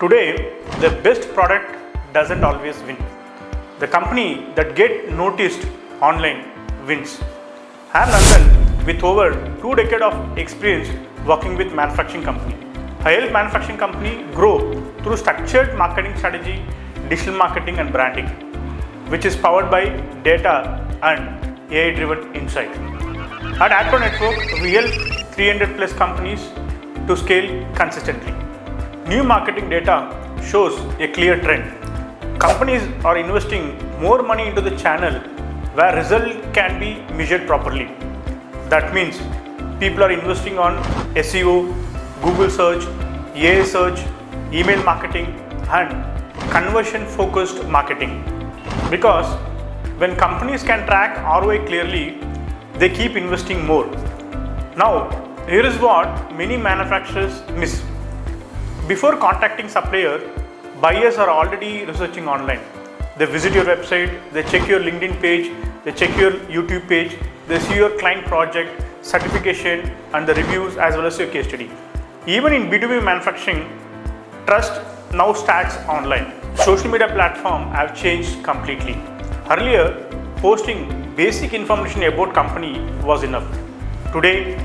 Today, the best product doesn't always win. The company that gets noticed online wins. I am Nandan with over 2 decades of experience working with manufacturing company. I help manufacturing company grow through structured marketing strategy, digital marketing and branding, which is powered by data and AI-driven insight. At Addpro Network, we help 300 plus companies to scale consistently. New marketing data shows a clear trend. Companies are investing more money into the channel where result can be measured properly. That means people are investing on SEO, Google search, AI search, email marketing and conversion focused marketing. Because when companies can track ROI clearly, they keep investing more. Now, here is what many manufacturers miss. Before contacting supplier, buyers are already researching online. They visit your website, they check your LinkedIn page, they check your YouTube page, they see your client project, certification and the reviews as well as your case study. Even in B2B manufacturing, trust now starts online. Social media platforms have changed completely. Earlier, posting basic information about company was enough. Today,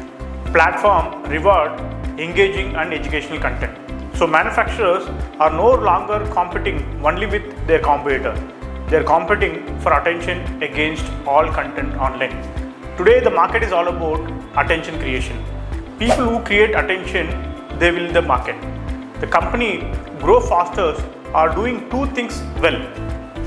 platform reward engaging and educational content. So manufacturers are no longer competing only with their competitor. They are competing for attention against all content online. Today the market is all about attention creation. People who create attention, they will the market. The company grow faster are doing two things well.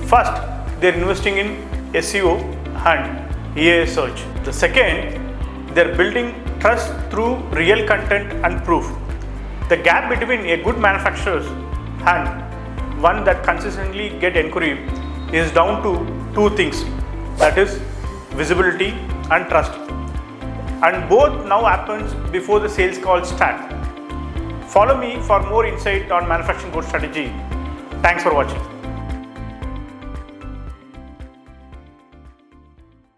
First, they are investing in SEO and AI search. The second, they are building trust through real content and proof. The gap between a good manufacturer and one that consistently get inquiry is down to two things, that is visibility and trust. And both now happens before the sales call start. Follow me for more insight on manufacturing growth strategy. Thanks for watching.